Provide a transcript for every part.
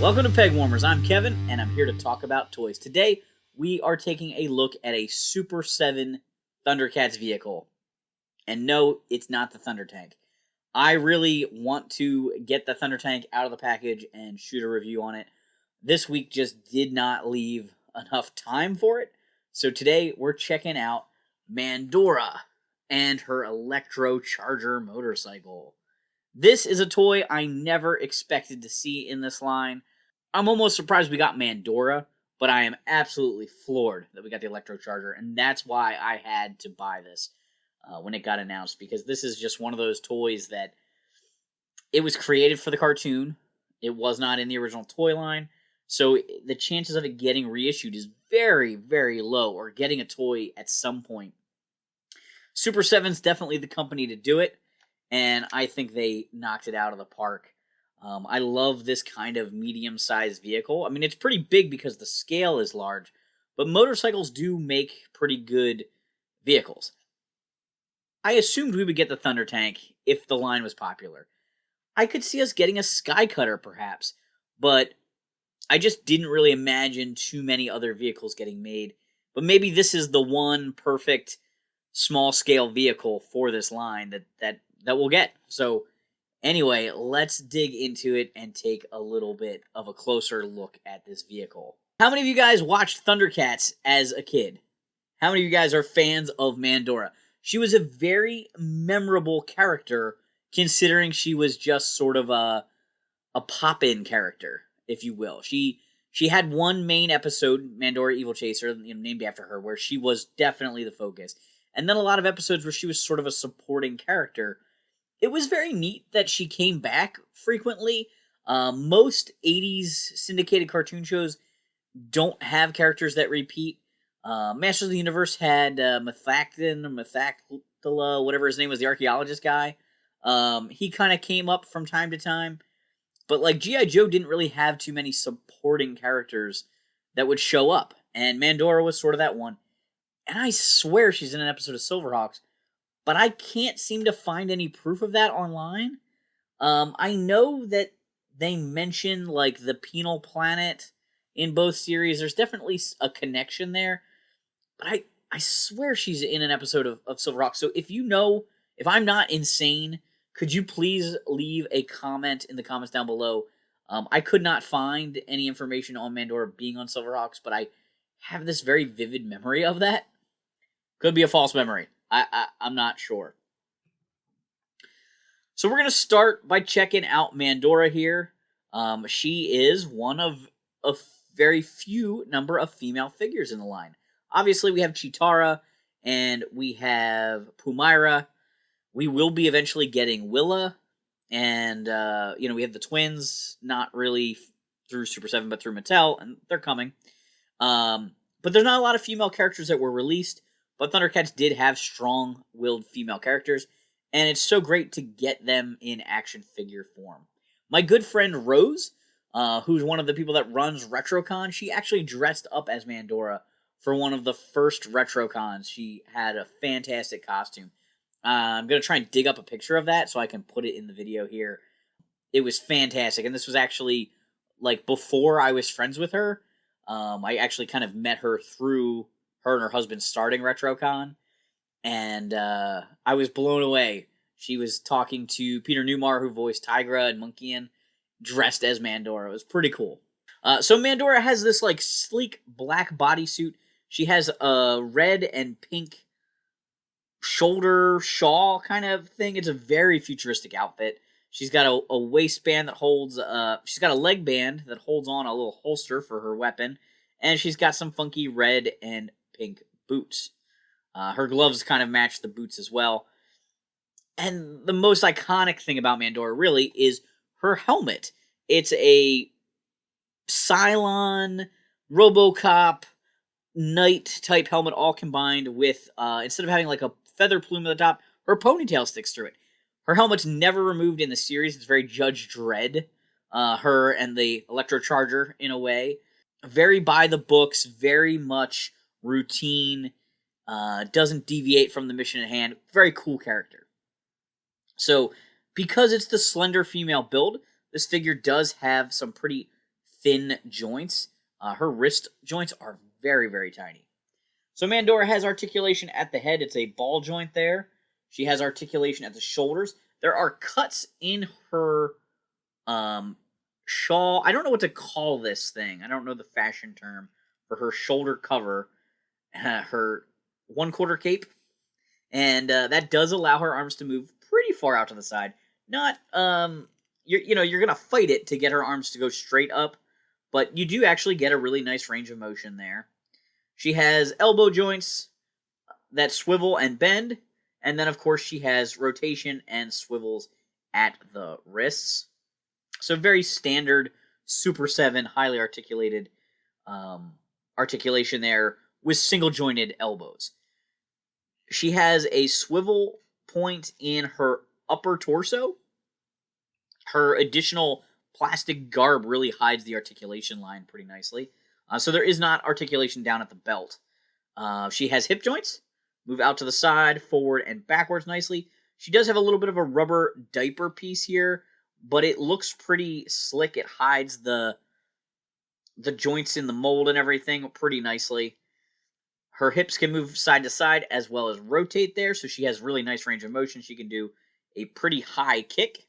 Welcome to Pegwarmers. I'm Kevin, and I'm here to talk about toys. Today, we are taking a look at a Super 7 Thundercats vehicle. And no, it's not the Thunder Tank. I really want to get the Thunder Tank out of the package and shoot a review on it. This week just did not leave enough time for it. So today, we're checking out Mandora and her Electro-Charger motorcycle. This is a toy I never expected to see in this line. I'm almost surprised we got Mandora, but I am absolutely floored that we got the Electro-Charger, and that's why I had to buy this when it got announced, because this is just one of those toys that it was created for the cartoon. It was not in the original toy line, so the chances of it getting reissued is very, very low, or getting a toy at some point. Super 7's definitely the company to do it, and I think they knocked it out of the park. I love this kind of medium-sized vehicle. I mean, it's pretty big because the scale is large, but motorcycles do make pretty good vehicles. I assumed we would get the Thunder Tank if the line was popular. I could see us getting a Sky Cutter, perhaps, but I just didn't really imagine too many other vehicles getting made. But maybe this is the one perfect small-scale vehicle for this line that we'll get. So anyway, let's dig into it and take a little bit of a closer look at this vehicle. How many of you guys watched Thundercats as a kid? How many of you guys are fans of Mandora? She was a very memorable character, considering she was just sort of a pop-in character, if you will. She had one main episode, Mandora Evil Chaser, named after her, where she was definitely the focus. And then a lot of episodes where she was sort of a supporting character. It was very neat that she came back frequently. Most 80s syndicated cartoon shows don't have characters that repeat. Masters of the Universe had Methakthala, whatever his name was, the archaeologist guy. He kind of came up from time to time. But like G.I. Joe didn't really have too many supporting characters that would show up. And Mandora was sort of that one. And I swear she's in an episode of Silverhawks, but I can't seem to find any proof of that online. I know that they mention, like, the Penal Planet in both series. There's definitely a connection there. But I swear she's in an episode of Silverhawks. So if you know, if I'm not insane, could you please leave a comment in the comments down below? I could not find any information on Mandora being on Silverhawks, but I have this very vivid memory of that. Could be a false memory. I'm not sure. So we're going to start by checking out Mandora here. She is one of a very few number of female figures in the line. Obviously, we have Cheetara, and we have Pumaira. We will be eventually getting Willa, and we have the twins, not really through Super 7, but through Mattel, and they're coming. But there's not a lot of female characters that were released. But Thundercats did have strong-willed female characters, and it's so great to get them in action figure form. My good friend Rose, who's one of the people that runs RetroCon, she actually dressed up as Mandora for one of the first RetroCons. She had a fantastic costume. I'm going to try and dig up a picture of that so I can put it in the video here. It was fantastic, and this was actually, like, before I was friends with her. I actually kind of met her through her and her husband starting RetroCon, and I was blown away. She was talking to Peter Newmar, who voiced Tigra and Monkeyan, dressed as Mandora. It was pretty cool. So Mandora has this like sleek black bodysuit. She has a red and pink shoulder shawl kind of thing. It's a very futuristic outfit. She's got a waistband that holds, she's got a leg band that holds on a little holster for her weapon, and she's got some funky red and pink boots. Her gloves kind of match the boots as well. And the most iconic thing about Mandora, really, is her helmet. It's a Cylon, RoboCop, Knight-type helmet all combined with, instead of having like a feather plume at the top, her ponytail sticks through it. Her helmet's never removed in the series. It's very Judge Dredd. Her and the Electrocharger, in a way. Very by the books, very much routine, doesn't deviate from the mission at hand. Very cool character. So, because it's the slender female build, this figure does have some pretty thin joints. Her wrist joints are very, very tiny. So Mandora has articulation at the head. It's a ball joint there. She has articulation at the shoulders. There are cuts in her shawl. I don't know what to call this thing. I don't know the fashion term for her shoulder cover, her 1/4 cape. And that does allow her arms to move pretty far out to the side. Not, you're going to fight it to get her arms to go straight up, but you do actually get a really nice range of motion there. She has elbow joints that swivel and bend, and then, of course, she has rotation and swivels at the wrists. So very standard Super 7, highly articulated articulation there with single-jointed elbows. She has a swivel point in her upper torso. Her additional plastic garb really hides the articulation line pretty nicely. So there is not articulation down at the belt. She has hip joints, move out to the side, forward, and backwards nicely. She does have a little bit of a rubber diaper piece here, but it looks pretty slick. It hides the joints in the mold and everything pretty nicely. Her hips can move side to side as well as rotate there, so she has really nice range of motion. She can do a pretty high kick.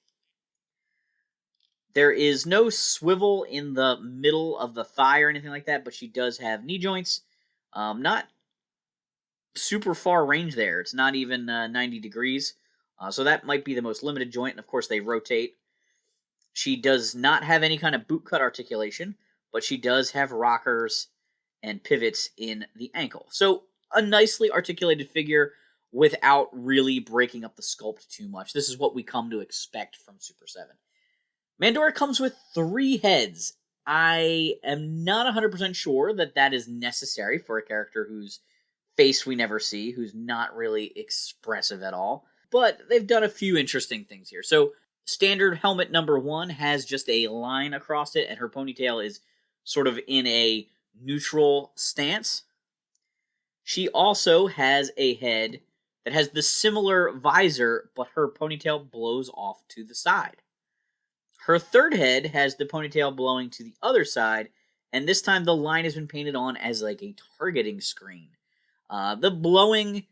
There is no swivel in the middle of the thigh or anything like that, but she does have knee joints. Not super far range there. It's not even 90 degrees, so that might be the most limited joint, and of course they rotate. She does not have any kind of boot cut articulation, but she does have rockers and pivots in the ankle. So a nicely articulated figure without really breaking up the sculpt too much. This is what we come to expect from Super 7. Mandora comes with 3 heads. I am not 100% sure that is necessary for a character whose face we never see, who's not really expressive at all. But they've done a few interesting things here. So standard helmet number 1 has just a line across it, and her ponytail is sort of in a neutral stance. She also has a head that has the similar visor, but her ponytail blows off to the side. Her third head has the ponytail blowing to the other side, and this time the line has been painted on as like a targeting screen. The blowing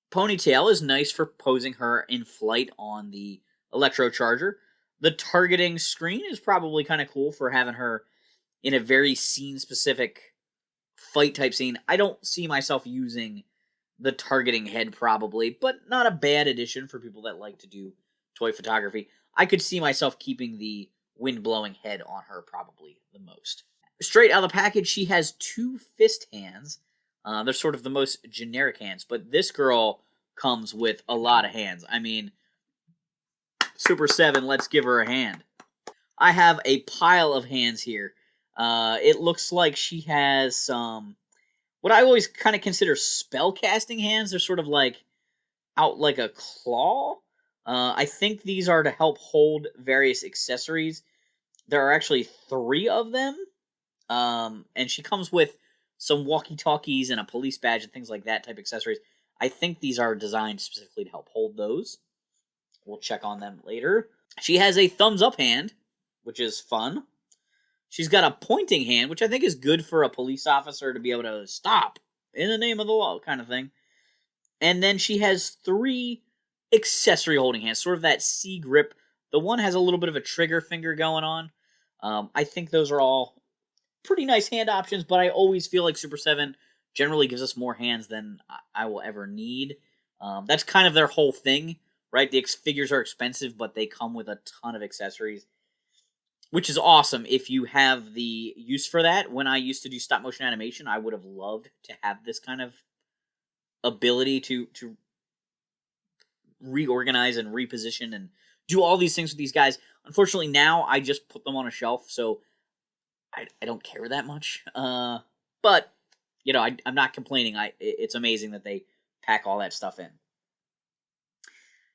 ponytail is nice for posing her in flight on the Electrocharger. The targeting screen is probably kind of cool for having her in a very scene-specific fight-type scene. I don't see myself using the targeting head, probably, but not a bad addition for people that like to do toy photography. I could see myself keeping the wind-blowing head on her probably the most. Straight out of the package, she has 2 fist hands. They're sort of the most generic hands, but this girl comes with a lot of hands. I mean, Super 7, let's give her a hand. I have a pile of hands here. It looks like she has some, what I always kind of consider spell-casting hands. They're sort of like out like a claw. I think these are to help hold various accessories. There are actually 3 of them. And she comes with some walkie-talkies and a police badge and things like that type accessories. I think these are designed specifically to help hold those. We'll check on them later. She has a thumbs-up hand, which is fun. She's got a pointing hand, which I think is good for a police officer to be able to stop in the name of the law kind of thing. And then she has 3 accessory holding hands, sort of that C grip. The one has a little bit of a trigger finger going on. I think those are all pretty nice hand options, but I always feel like Super 7 generally gives us more hands than I will ever need. That's kind of their whole thing, right? The figures are expensive, but they come with a ton of accessories, which is awesome if you have the use for that. When I used to do stop motion animation, I would have loved to have this kind of ability to reorganize and reposition and do all these things with these guys. Unfortunately, now I just put them on a shelf, so I don't care that much. But, you know, I'm not complaining. It's amazing that they pack all that stuff in.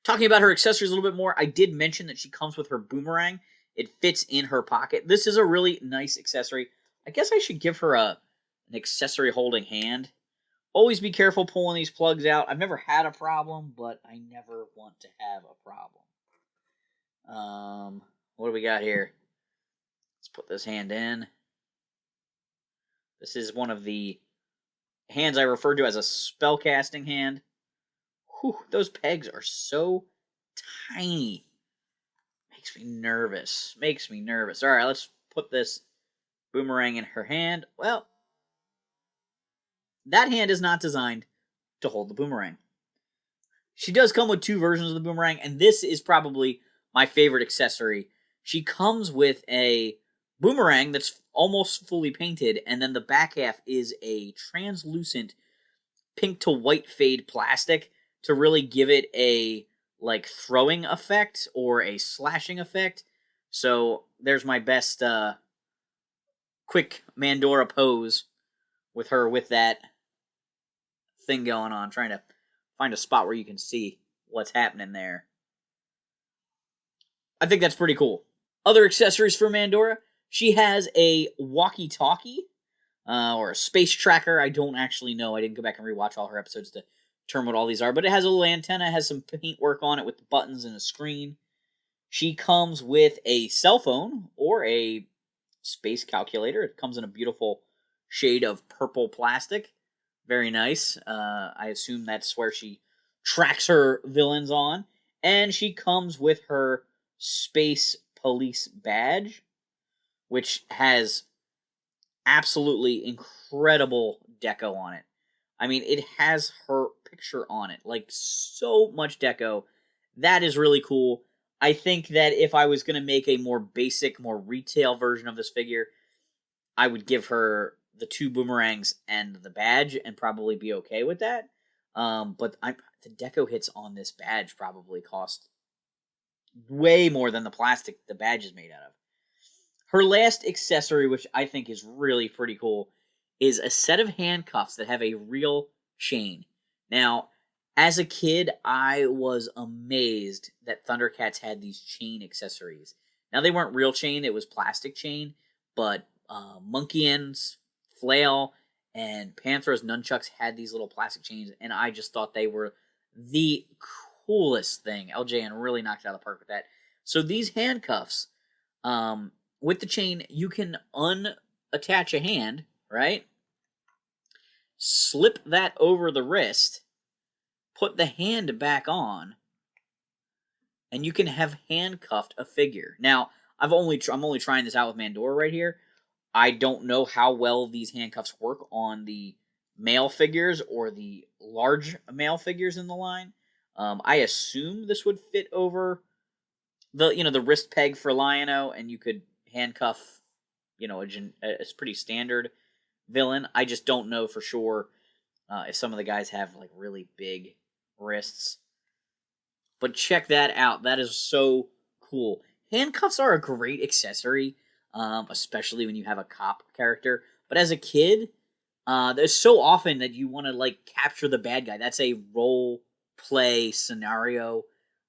Talking about her accessories a little bit more, I did mention that she comes with her boomerang. It fits in her pocket. This is a really nice accessory. I guess I should give her an accessory holding hand. Always be careful pulling these plugs out. I've never had a problem, but I never want to have a problem. What do we got here? Let's put this hand in. This is one of the hands I referred to as a spellcasting hand. Whew, those pegs are so tiny. Makes me nervous. Makes me nervous. All right, let's put this boomerang in her hand. Well, that hand is not designed to hold the boomerang. She does come with two versions of the boomerang, and this is probably my favorite accessory. She comes with a boomerang that's almost fully painted, and then the back half is a translucent pink to white fade plastic to really give it a like throwing effect or a slashing effect. So there's my best quick Mandora pose with her with that thing going on, trying to find a spot where you can see what's happening there. I think that's pretty cool. Other accessories for Mandora, she has a walkie-talkie or a space tracker. I don't actually know. I didn't go back and rewatch all her episodes to determine what all these are, but it has a little antenna, has some paint work on it with the buttons and a screen. She comes with a cell phone or a space calculator. It comes in a beautiful shade of purple plastic. Very nice. I assume that's where she tracks her villains on. And she comes with her space police badge, which has absolutely incredible deco on it. I mean, it has her picture on it. Like, so much deco. That is really cool. I think that if I was going to make a more basic, more retail version of this figure, I would give her the two boomerangs and the badge and probably be okay with that. But the deco hits on this badge probably cost way more than the plastic the badge is made out of. Her last accessory, which I think is really pretty cool, is a set of handcuffs that have a real chain. Now, as a kid, I was amazed that Thundercats had these chain accessories. Now, they weren't real chain, it was plastic chain, but Monkey Ends, Flail, and Panthra's nunchucks had these little plastic chains, and I just thought they were the coolest thing. LJN really knocked it out of the park with that. So these handcuffs, with the chain, you can unattach a hand, right? Slip that over the wrist, put the hand back on, and you can have handcuffed a figure. Now, I'm only trying this out with Mandora right here. I don't know how well these handcuffs work on the male figures or the large male figures in the line. I assume this would fit over the wrist peg for Lion-O, and you could handcuff, a pretty standard villain. I just don't know for sure if some of the guys have like really big wrists. But check that out. That is so cool. Handcuffs are a great accessory, especially when you have a cop character. But as a kid, there's so often that you want to like capture the bad guy. That's a role play scenario.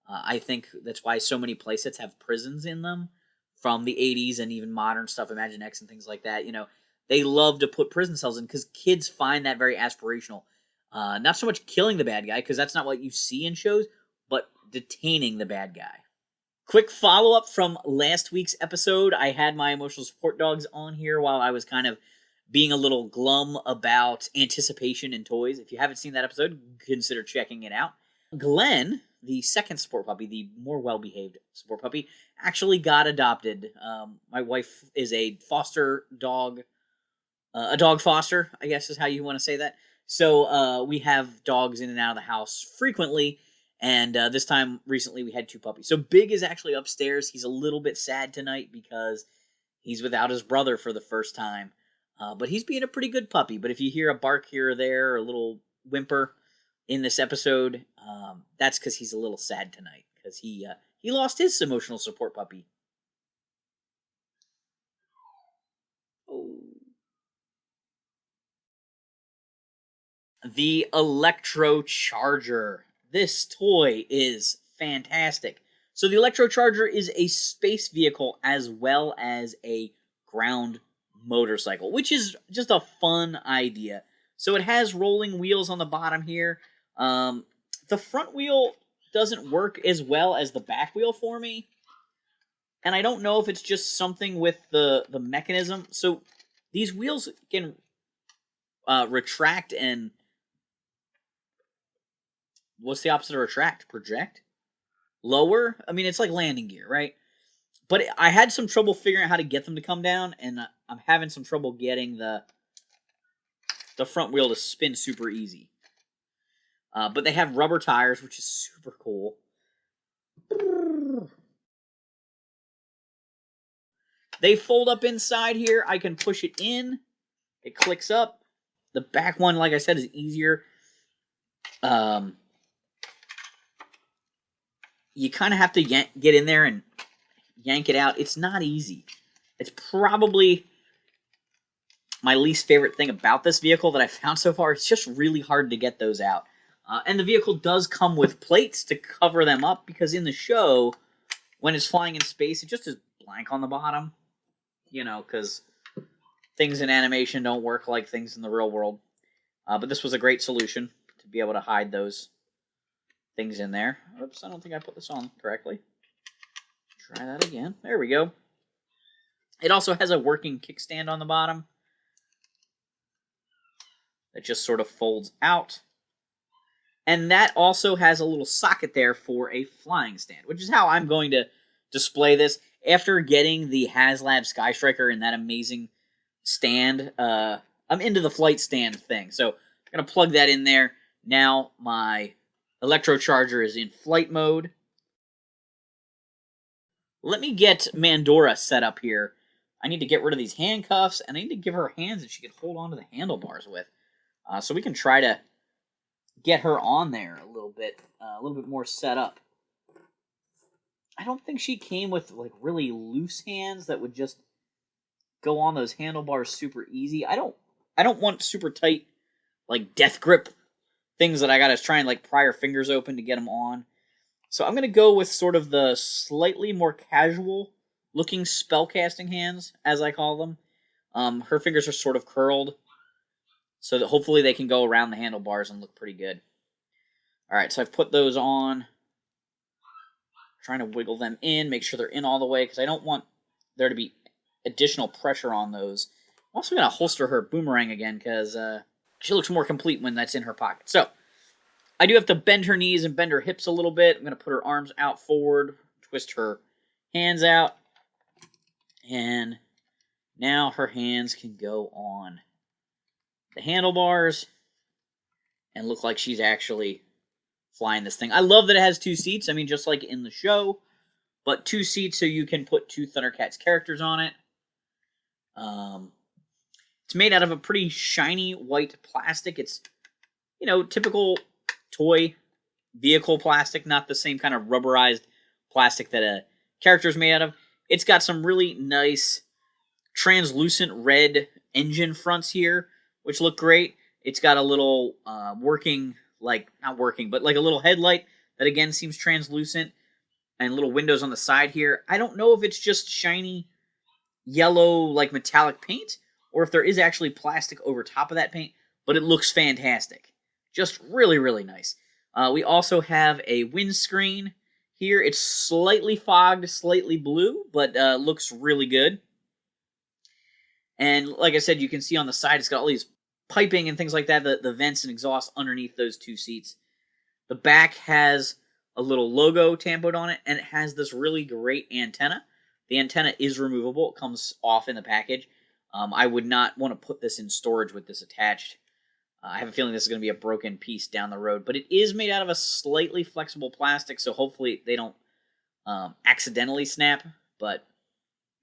I think that's why so many playsets have prisons in them from the 80s and even modern stuff, Imagine X and things like that. They love to put prison cells in because kids find that very aspirational. Not so much killing the bad guy, because that's not what you see in shows, but detaining the bad guy. Quick follow-up from last week's episode. I had my emotional support dogs on here while I was kind of being a little glum about anticipation in toys. If you haven't seen that episode, consider checking it out. Glenn, the second support puppy, the more well-behaved support puppy, actually got adopted. My wife is a foster dog, a dog foster, I guess is how you want to say that. So we have dogs in and out of the house frequently, and this time recently we had two puppies. So Big is actually upstairs. He's a little bit sad tonight because he's without his brother for the first time. But he's being a pretty good puppy. But if you hear a bark here or there, or a little whimper in this episode, that's because he's a little sad tonight, because he lost his emotional support puppy. Oh. The Electro-Charger. This toy is fantastic. So the Electro-Charger is a space vehicle as well as a ground motorcycle, which is just a fun idea. So it has rolling wheels on the bottom here. The front wheel doesn't work as well as the back wheel for me, And I don't know if it's just something with the mechanism. So these wheels can retract and... What's the opposite of retract? Project? Lower? I mean, it's like landing gear, right? But I had some trouble figuring out how to get them to come down, and I'm having some trouble getting the front wheel to spin super easy. But they have rubber tires, which is super cool. They fold up inside here. I can push it in. It clicks up. The back one, like I said, is easier. You kind of have to get in there and yank it out. It's not easy. It's probably my least favorite thing about this vehicle that I found so far. It's just really hard to get those out. And the vehicle does come with plates to cover them up, because in the show, when it's flying in space, it just is blank on the bottom. You know, because things in animation don't work like things in the real world. But this was a great solution to be able to hide those things in there. Oops, I don't think I put this on correctly. Try that again. There we go. It also has a working kickstand on the bottom that just sort of folds out. And that also has a little socket there for a flying stand, which is how I'm going to display this. After getting the HasLab Sky Striker and that amazing stand, I'm into the flight stand thing. So I'm going to plug that in there. Now my Electrocharger is in flight mode. Let me get Mandora set up here. I need to get rid of these handcuffs, and I need to give her hands that she can hold on to the handlebars with. So we can try to get her on there a little bit more set up. I don't think she came with like really loose hands that would just go on those handlebars super easy. I don't want super tight, like death grip things that I gotta try and like pry her fingers open to get them on. So I'm gonna go with sort of the slightly more casual looking spellcasting hands, as I call them. Her fingers are sort of curled, so that hopefully they can go around the handlebars and look pretty good. Alright, so I've put those on. Trying to wiggle them in, make sure they're in all the way, because I don't want there to be additional pressure on those. I'm also going to holster her boomerang again, because she looks more complete when that's in her pocket. So, I do have to bend her knees and bend her hips a little bit. I'm going to put her arms out forward, twist her hands out, and now her hands can go on the handlebars and look like she's actually flying this thing. I love that it has two seats. I mean, just like in the show, but two seats so you can put two Thundercats characters on it. It's made out of a pretty shiny white plastic. It's, you know, typical toy vehicle plastic, not the same kind of rubberized plastic that a character is made out of. It's got some really nice translucent red engine fronts here, which look great. It's got a little working, like, not working, but like a little headlight that again seems translucent, and little windows on the side here. I don't know if it's just shiny yellow, like metallic paint, or if there is actually plastic over top of that paint, but it looks fantastic. Just really, really nice. We also have a windscreen here. It's slightly fogged, slightly blue, but looks really good. And like I said, you can see on the side, it's got all these piping and things like that, the vents and exhaust underneath those two seats. The back has a little logo tampoed on it, and it has this really great antenna. The antenna is removable. It comes off in the package. I would not want to put this in storage with this attached. I have a feeling this is going to be a broken piece down the road, but it is made out of a slightly flexible plastic, so hopefully they don't accidentally snap, but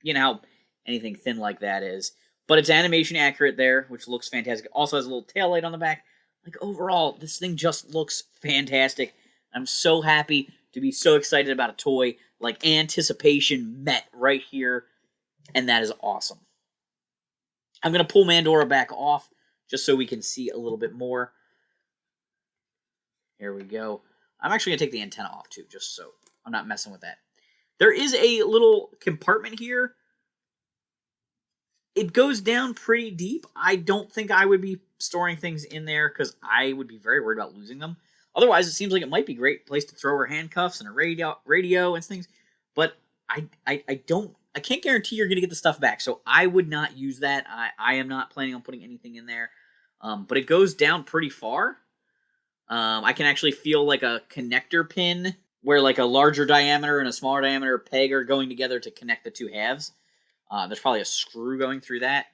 you know how anything thin like that is. But it's animation accurate there, which looks fantastic. It also has a little taillight on the back. Like, overall, this thing just looks fantastic. I'm so happy to be so excited about a toy. Like, anticipation met right here, and that is awesome. I'm going to pull Mandora back off just so we can see a little bit more. Here we go. I'm actually going to take the antenna off, too, just so I'm not messing with that. There is a little compartment here. It goes down pretty deep. I don't think I would be storing things in there because I would be very worried about losing them. Otherwise, it seems like it might be a great place to throw her handcuffs and a radio and things. But I can't guarantee you're gonna get the stuff back, so I would not use that. I am not planning on putting anything in there. But it goes down pretty far. I can actually feel like a connector pin where like a larger diameter and a smaller diameter peg are going together to connect the two halves. There's probably a screw going through that.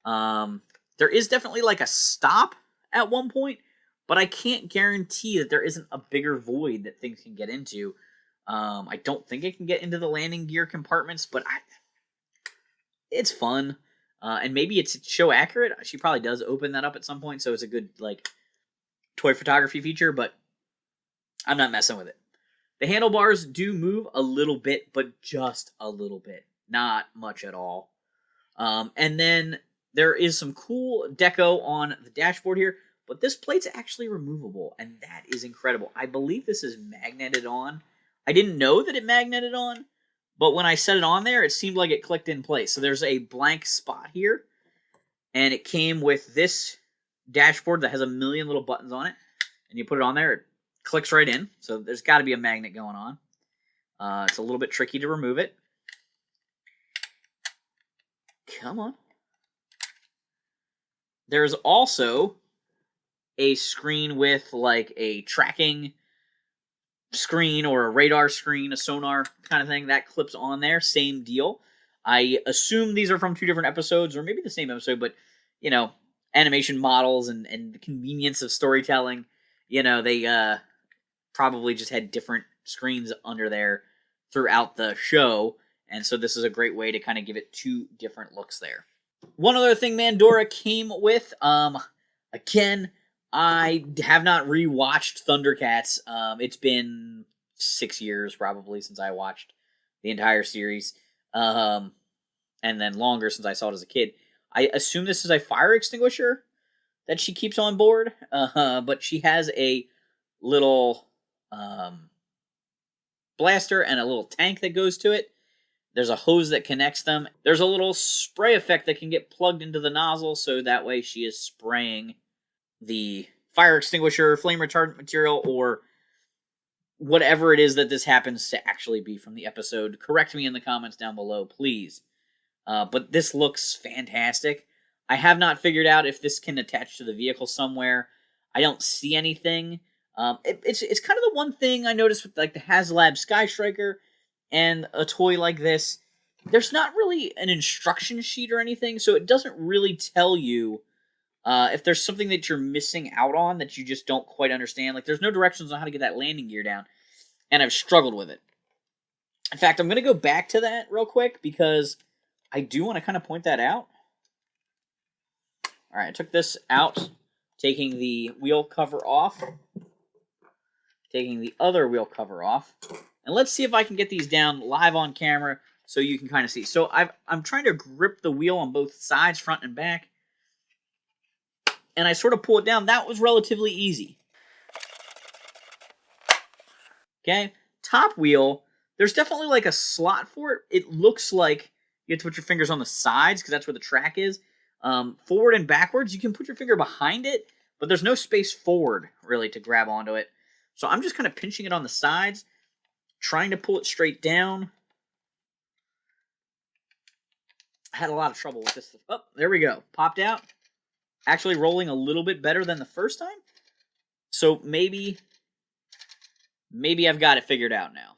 There is definitely like a stop at one point, but I can't guarantee that there isn't a bigger void that things can get into. I don't think it can get into the landing gear compartments, but it's fun. And maybe it's show accurate. She probably does open that up at some point, so it's a good like toy photography feature, but I'm not messing with it. The handlebars do move a little bit, but just a little bit. Not much at all. And then there is some cool deco on the dashboard here, but this plate's actually removable, and that is incredible. I believe this is magneted on. I didn't know that it magneted on, but when I set it on there, it seemed like it clicked in place. So there's a blank spot here, and it came with this dashboard that has a million little buttons on it, and you put it on there, it clicks right in. So there's got to be a magnet going on. It's a little bit tricky to remove it. Come on. There's also a screen with like a tracking screen or a radar screen, a sonar kind of thing that clips on there. Same deal. I assume these are from two different episodes, or maybe the same episode, but you know, animation models and the convenience of storytelling, you know, they probably just had different screens under there throughout the show, and so this is a great way to kind of give it two different looks there. One other thing Mandora came with, again, I have not rewatched Thundercats. It's been 6 years probably since I watched the entire series, and then longer since I saw it as a kid. I assume this is a fire extinguisher that she keeps on board, but she has a little blaster and a little tank that goes to it. There's a hose that connects them. There's a little spray effect that can get plugged into the nozzle, so that way she is spraying the fire extinguisher, flame retardant material, or whatever it is that this happens to actually be from the episode. Correct me in the comments down below, please. But this looks fantastic. I have not figured out if this can attach to the vehicle somewhere. I don't see anything. It's kind of the one thing I noticed with like the HasLab Sky Striker and a toy like this. There's not really an instruction sheet or anything, so it doesn't really tell you if there's something that you're missing out on that you just don't quite understand. Like there's no directions on how to get that landing gear down, and I've struggled with it. In fact, I'm going to go back to that real quick because I do want to kind of point that out. All right, I took this out, taking the wheel cover off, taking the other wheel cover off, and let's see if I can get these down live on camera so you can kind of see. So I'm trying to grip the wheel on both sides, front and back, and I sort of pull it down. That was relatively easy. Okay, top wheel, there's definitely like a slot for it. It looks like you have to put your fingers on the sides because that's where the track is. Forward and backwards, you can put your finger behind it, but there's no space forward, really, to grab onto it. So I'm just kind of pinching it on the sides, trying to pull it straight down. I had a lot of trouble with this. Oh, there we go. Popped out. Actually rolling a little bit better than the first time. So maybe I've got it figured out now.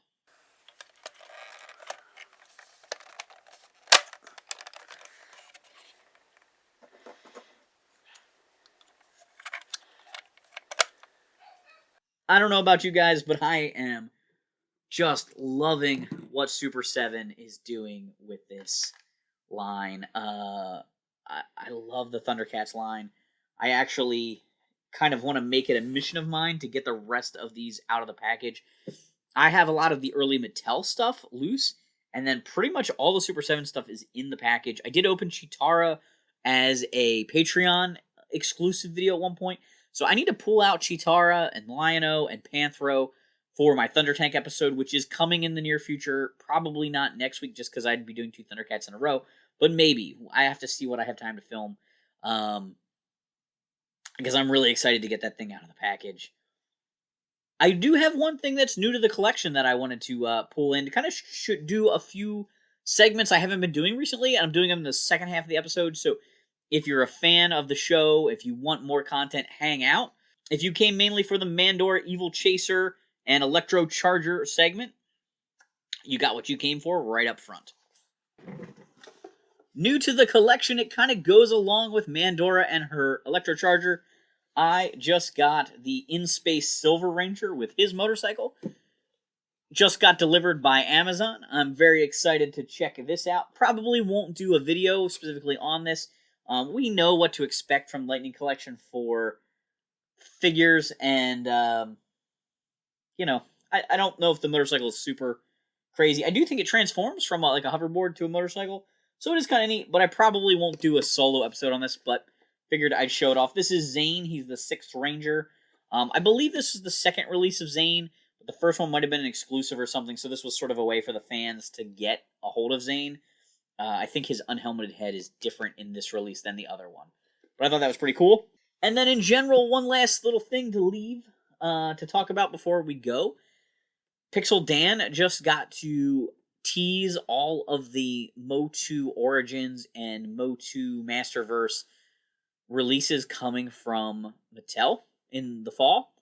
I don't know about you guys, but I am just loving what Super 7 is doing with this line. I love the Thundercats line. I actually kind of want to make it a mission of mine to get the rest of these out of the package. I have a lot of the early Mattel stuff loose, and then pretty much all the Super 7 stuff is in the package. I did open Cheetara as a Patreon exclusive video at one point, so I need to pull out Cheetara and Lion-O and Panthro for my Thunder Tank episode, which is coming in the near future. Probably not next week, just because I'd be doing 2 Thundercats in a row, but maybe. I have to see what I have time to film, because I'm really excited to get that thing out of the package. I do have one thing that's new to the collection that I wanted to pull in to kind of should do a few segments I haven't been doing recently, and I'm doing them in the second half of the episode. So if you're a fan of the show, if you want more content, hang out. If you came mainly for the Mandora Evil Chaser and Electro-Charger segment, you got what you came for right up front. New to the collection, it kind of goes along with Mandora and her Electrocharger. I just got the In-Space Silver Ranger with his motorcycle. Just got delivered by Amazon. I'm very excited to check this out. Probably won't do a video specifically on this. We know what to expect from Lightning Collection for figures, and, you know, I don't know if the motorcycle is super crazy. I do think it transforms from like a hoverboard to a motorcycle, so it is kind of neat, but I probably won't do a solo episode on this, but figured I'd show it off. This is Zane. He's the 6th Ranger. I believe this is the second release of Zane, but the first one might have been an exclusive or something, so this was sort of a way for the fans to get a hold of Zane. I think his unhelmeted head is different in this release than the other one. But I thought that was pretty cool. And then in general, one last little thing to leave to talk about before we go. Pixel Dan just got to tease all of the Motu Origins and Motu Masterverse releases coming from Mattel in the fall.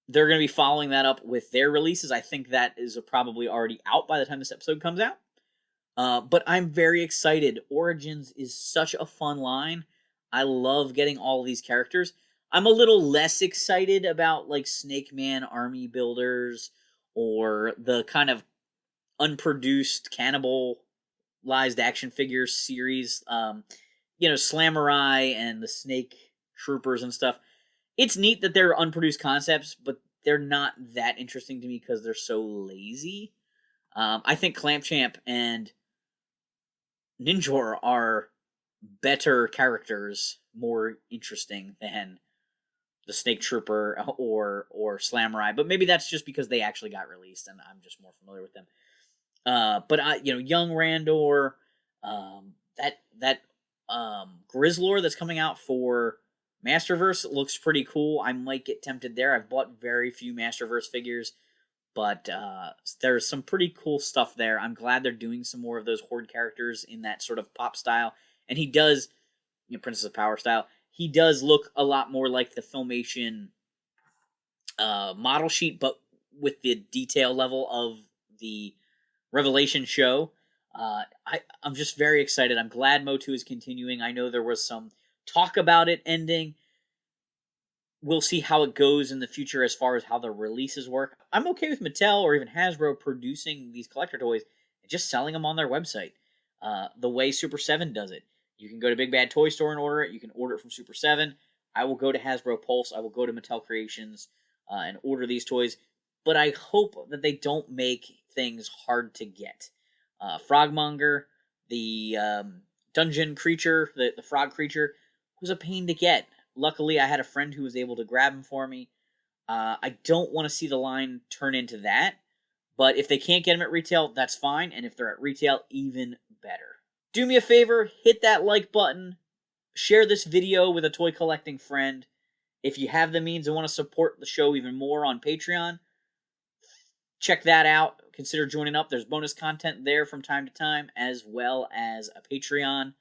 They're going to be following that up with their releases. I think that is probably already out by the time this episode comes out. But I'm very excited. Origins is such a fun line. I love getting all of these characters. I'm a little less excited about like Snake Man Army Builders or the kind of unproduced cannibalized action figures series. You know, Slamurai and the Snake Troopers and stuff. It's neat that they're unproduced concepts, but they're not that interesting to me because they're so lazy. I think Clamp Champ and Ninjor are better characters, more interesting than the Snake Trooper or Slamurai, but maybe that's just because they actually got released and I'm just more familiar with them. But Young Randor, that Grizzlor that's coming out for Masterverse looks pretty cool. I might get tempted there. I've bought very few Masterverse figures, but there's some pretty cool stuff there. I'm glad they're doing some more of those Horde characters in that sort of pop style. And he does, Princess of Power style, he does look a lot more like the Filmation model sheet, but with the detail level of the Revelation show. I'm just very excited. I'm glad Motu is continuing. I know there was some talk about it ending. We'll see how it goes in the future as far as how the releases work. I'm okay with Mattel or even Hasbro producing these collector toys and just selling them on their website. The way Super 7 does it. You can go to Big Bad Toy Store and order it. You can order it from Super 7. I will go to Hasbro Pulse. I will go to Mattel Creations and order these toys. But I hope that they don't make things hard to get. Frogmonger, the dungeon creature, the frog creature, was a pain to get. Luckily, I had a friend who was able to grab him for me. I don't want to see the line turn into that. But if they can't get them at retail, that's fine. And if they're at retail, even better. Do me a favor, hit that like button. Share this video with a toy collecting friend. If you have the means and want to support the show even more on Patreon, check that out. Consider joining up. There's bonus content there from time to time, as well as a Patreon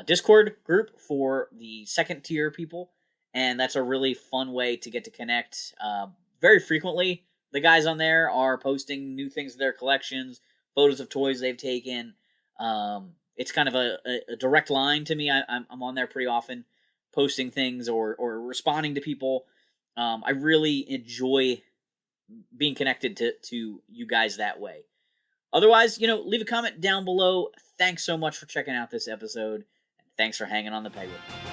Discord group for the second tier people. And that's a really fun way to get to connect. Very frequently, the guys on there are posting new things to their collections, photos of toys they've taken. It's kind of a direct line to me. I'm on there pretty often, posting things or responding to people. I really enjoy being connected to you guys that way. Otherwise, leave a comment down below. Thanks so much for checking out this episode. And thanks for hanging on the peg with me.